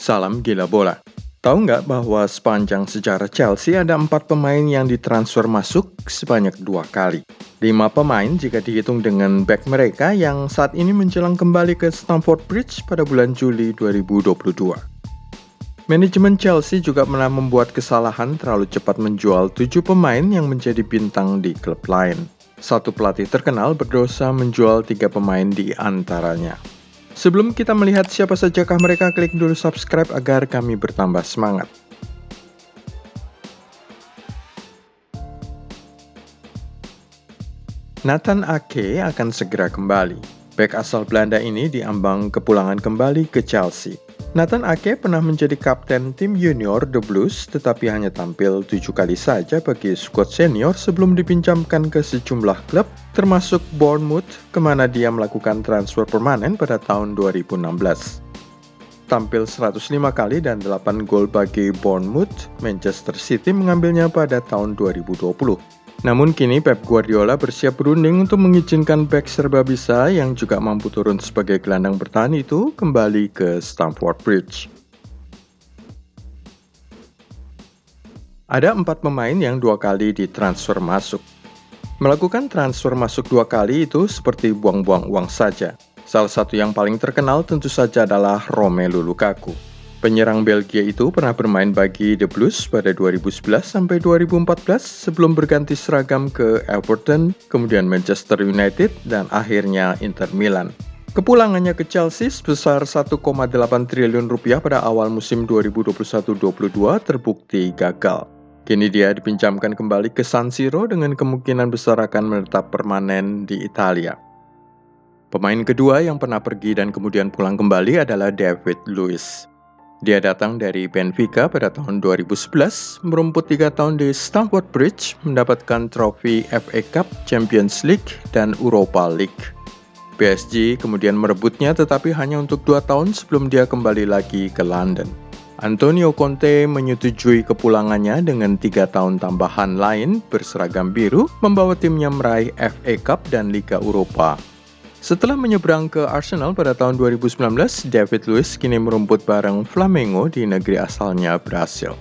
Salam gila bola. Tahu nggak bahwa sepanjang sejarah Chelsea ada 4 pemain yang ditransfer masuk sebanyak 2 kali. 5 pemain jika dihitung dengan back mereka yang saat ini menjelang kembali ke Stamford Bridge pada bulan Juli 2022. Manajemen Chelsea juga pernah membuat kesalahan terlalu cepat menjual 7 pemain yang menjadi bintang di klub lain. Satu pelatih terkenal berdosa menjual 3 pemain di antaranya. Sebelum kita melihat siapa sajakah mereka, klik dulu subscribe agar kami bertambah semangat. Nathan Ake akan segera kembali. Bek asal Belanda ini diambang kepulangan kembali ke Chelsea. Nathan Ake pernah menjadi kapten tim junior The Blues, tetapi hanya tampil 7 kali saja bagi skuad senior sebelum dipinjamkan ke sejumlah klub, termasuk Bournemouth, kemana dia melakukan transfer permanen pada tahun 2016. Tampil 105 kali dan 8 gol bagi Bournemouth, Manchester City mengambilnya pada tahun 2020. Namun kini Pep Guardiola bersiap berunding untuk mengizinkan bek serba bisa yang juga mampu turun sebagai gelandang bertahan itu kembali ke Stamford Bridge. Ada 4 pemain yang 2 kali ditransfer masuk. Melakukan transfer masuk 2 kali itu seperti buang-buang uang saja. Salah satu yang paling terkenal tentu saja adalah Romelu Lukaku. Penyerang Belgia itu pernah bermain bagi The Blues pada 2011 sampai 2014 sebelum berganti seragam ke Everton, kemudian Manchester United, dan akhirnya Inter Milan. Kepulangannya ke Chelsea sebesar 1,8 triliun rupiah pada awal musim 2021-22 terbukti gagal. Kini dia dipinjamkan kembali ke San Siro dengan kemungkinan besar akan menetap permanen di Italia. Pemain kedua yang pernah pergi dan kemudian pulang kembali adalah David Luiz. Dia datang dari Benfica pada tahun 2011, merumput 3 tahun di Stamford Bridge, mendapatkan trofi FA Cup, Champions League, dan Europa League. PSG kemudian merebutnya tetapi hanya untuk 2 tahun sebelum dia kembali lagi ke London. Antonio Conte menyetujui kepulangannya dengan 3 tahun tambahan lain berseragam biru, membawa timnya meraih FA Cup dan Liga Eropa. Setelah menyeberang ke Arsenal pada tahun 2019, David Luiz kini merumput bareng Flamengo di negeri asalnya Brasil.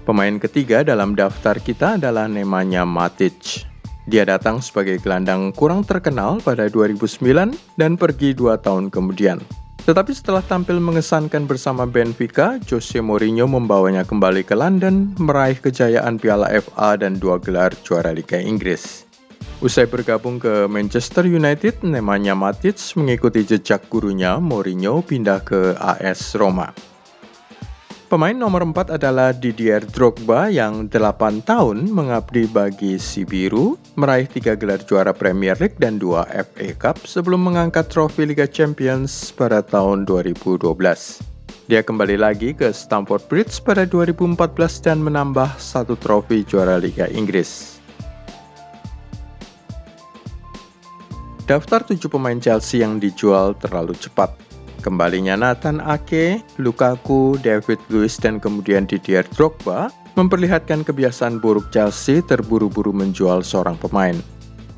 Pemain ketiga dalam daftar kita adalah Nemanja Matic. Dia datang sebagai gelandang kurang terkenal pada 2009 dan pergi 2 tahun kemudian. Tetapi setelah tampil mengesankan bersama Benfica, Jose Mourinho membawanya kembali ke London, meraih kejayaan Piala FA dan 2 gelar juara Liga Inggris. Usai bergabung ke Manchester United, Nemanja Matic mengikuti jejak gurunya Mourinho pindah ke AS Roma. Pemain nomor 4 adalah Didier Drogba yang 8 tahun mengabdi bagi si biru, meraih 3 gelar juara Premier League dan 2 FA Cup sebelum mengangkat trofi Liga Champions pada tahun 2012. Dia kembali lagi ke Stamford Bridge pada 2014 dan menambah 1 trofi juara Liga Inggris. Daftar 7 pemain Chelsea yang dijual terlalu cepat. Kembalinya Nathan Ake, Lukaku, David Luiz, dan kemudian Didier Drogba memperlihatkan kebiasaan buruk Chelsea terburu-buru menjual seorang pemain.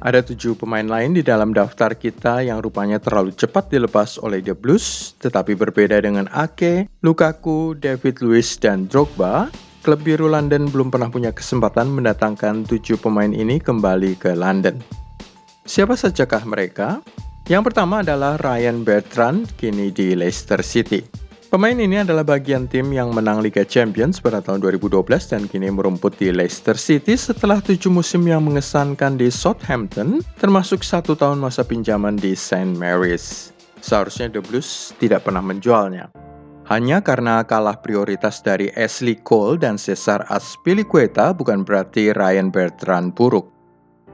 Ada 7 pemain lain di dalam daftar kita yang rupanya terlalu cepat dilepas oleh The Blues, tetapi berbeda dengan Ake, Lukaku, David Luiz, dan Drogba, klub biru London belum pernah punya kesempatan mendatangkan 7 pemain ini kembali ke London. Siapa sajakah mereka? Yang pertama adalah Ryan Bertrand, kini di Leicester City. Pemain ini adalah bagian tim yang menang Liga Champions pada tahun 2012 dan kini merumput di Leicester City setelah 7 musim yang mengesankan di Southampton, termasuk 1 tahun masa pinjaman di St. Mary's. Seharusnya The Blues tidak pernah menjualnya. Hanya karena kalah prioritas dari Ashley Cole dan Cesar Azpilicueta bukan berarti Ryan Bertrand buruk.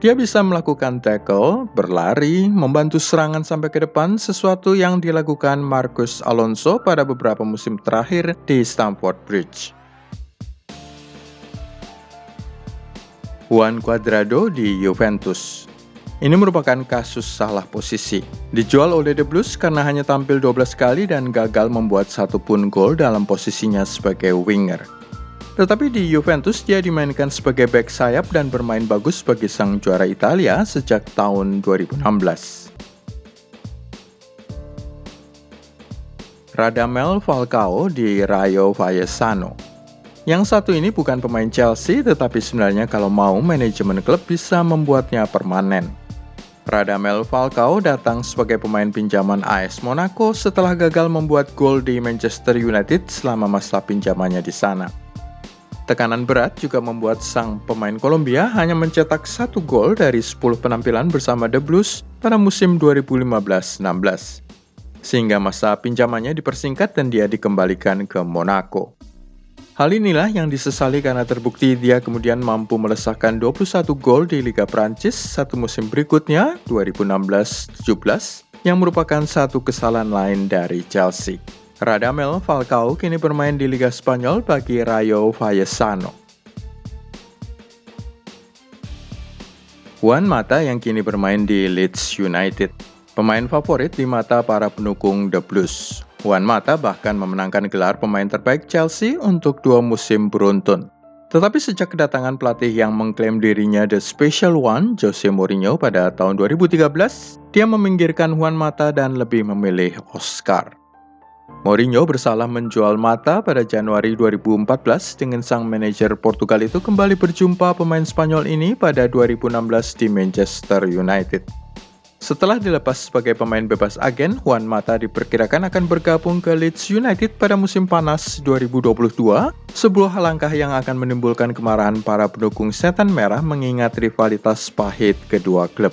Dia bisa melakukan tackle, berlari, membantu serangan sampai ke depan, sesuatu yang dilakukan Marcos Alonso pada beberapa musim terakhir di Stamford Bridge. Juan Cuadrado di Juventus. Ini merupakan kasus salah posisi. Dijual oleh The Blues karena hanya tampil 12 kali dan gagal membuat 1 pun gol dalam posisinya sebagai winger. Tetapi di Juventus dia dimainkan sebagai bek sayap dan bermain bagus bagi sang juara Italia sejak tahun 2016. Radamel Falcao di Rayo Vallecano. Yang satu ini bukan pemain Chelsea, tetapi sebenarnya kalau mau manajemen klub bisa membuatnya permanen. Radamel Falcao datang sebagai pemain pinjaman AS Monaco setelah gagal membuat gol di Manchester United selama masa pinjamannya di sana. Tekanan berat juga membuat sang pemain Kolombia hanya mencetak 1 gol dari 10 penampilan bersama The Blues pada musim 2015-16. Sehingga masa pinjamannya dipersingkat dan dia dikembalikan ke Monaco. Hal inilah yang disesali karena terbukti dia kemudian mampu melesakkan 21 gol di Liga Prancis satu musim berikutnya, 2016-17, yang merupakan satu kesalahan lain dari Chelsea. Radamel Falcao kini bermain di Liga Spanyol bagi Rayo Vallecano. Juan Mata yang kini bermain di Leeds United. Pemain favorit di mata para pendukung The Blues. Juan Mata bahkan memenangkan gelar pemain terbaik Chelsea untuk 2 musim beruntun. Tetapi sejak kedatangan pelatih yang mengklaim dirinya The Special One, Jose Mourinho pada tahun 2013, dia meminggirkan Juan Mata dan lebih memilih Oscar. Mourinho bersalah menjual Mata pada Januari 2014 dengan sang manajer Portugal itu kembali berjumpa pemain Spanyol ini pada 2016 di Manchester United. Setelah dilepas sebagai pemain bebas agen, Juan Mata diperkirakan akan bergabung ke Leeds United pada musim panas 2022, sebuah langkah yang akan menimbulkan kemarahan para pendukung Setan Merah mengingat rivalitas pahit kedua klub.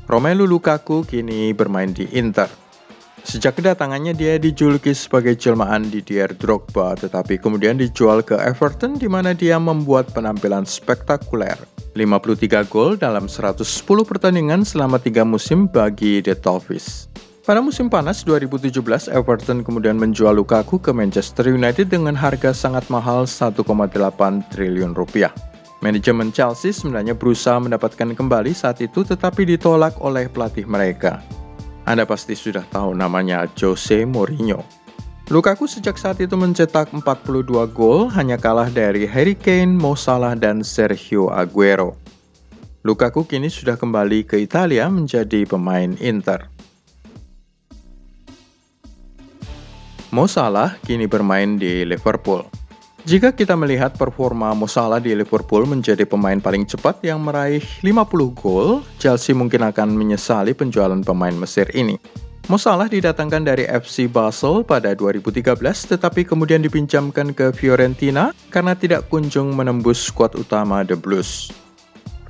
Romelu Lukaku kini bermain di Inter. Sejak kedatangannya dia dijuluki sebagai jelmaan Didier Drogba, tetapi kemudian dijual ke Everton di mana dia membuat penampilan spektakuler. 53 gol dalam 110 pertandingan selama 3 musim bagi The Toffees. Pada musim panas 2017, Everton kemudian menjual Lukaku ke Manchester United dengan harga sangat mahal 1,8 triliun rupiah. Manajemen Chelsea sebenarnya berusaha mendapatkan kembali saat itu tetapi ditolak oleh pelatih mereka. Anda pasti sudah tahu namanya Jose Mourinho. Lukaku sejak saat itu mencetak 42 gol, hanya kalah dari Harry Kane, Mo Salah, dan Sergio Aguero. Lukaku kini sudah kembali ke Italia menjadi pemain Inter. Mo Salah kini bermain di Liverpool. Jika kita melihat performa Mo Salah di Liverpool menjadi pemain paling cepat yang meraih 50 gol, Chelsea mungkin akan menyesali penjualan pemain Mesir ini. Mo Salah didatangkan dari FC Basel pada 2013 tetapi kemudian dipinjamkan ke Fiorentina karena tidak kunjung menembus skuad utama The Blues.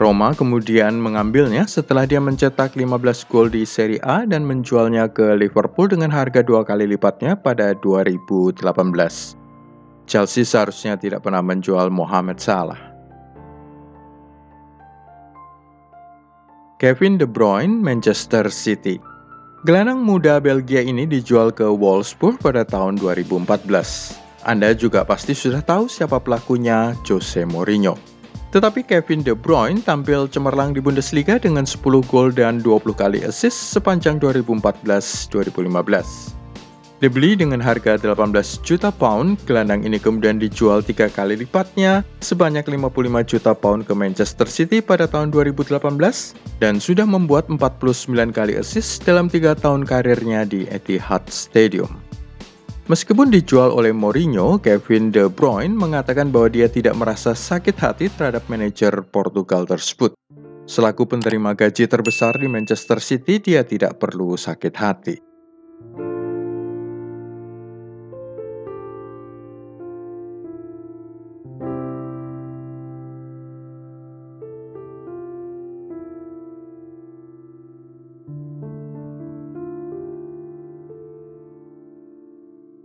Roma kemudian mengambilnya setelah dia mencetak 15 gol di Serie A dan menjualnya ke Liverpool dengan harga 2 kali lipatnya pada 2018. Chelsea seharusnya tidak pernah menjual Mohamed Salah. Kevin De Bruyne, Manchester City. Gelandang muda Belgia ini dijual ke Wolfsburg pada tahun 2014. Anda juga pasti sudah tahu siapa pelakunya, Jose Mourinho. Tetapi Kevin De Bruyne tampil cemerlang di Bundesliga dengan 10 gol dan 20 kali assist sepanjang 2014-2015. Dibeli dengan harga 18 juta pound, gelandang ini kemudian dijual 3 kali lipatnya sebanyak 55 juta pound ke Manchester City pada tahun 2018 dan sudah membuat 49 kali assist dalam 3 tahun karirnya di Etihad Stadium. Meskipun dijual oleh Mourinho, Kevin De Bruyne mengatakan bahwa dia tidak merasa sakit hati terhadap manajer Portugal tersebut. Selaku penerima gaji terbesar di Manchester City, dia tidak perlu sakit hati.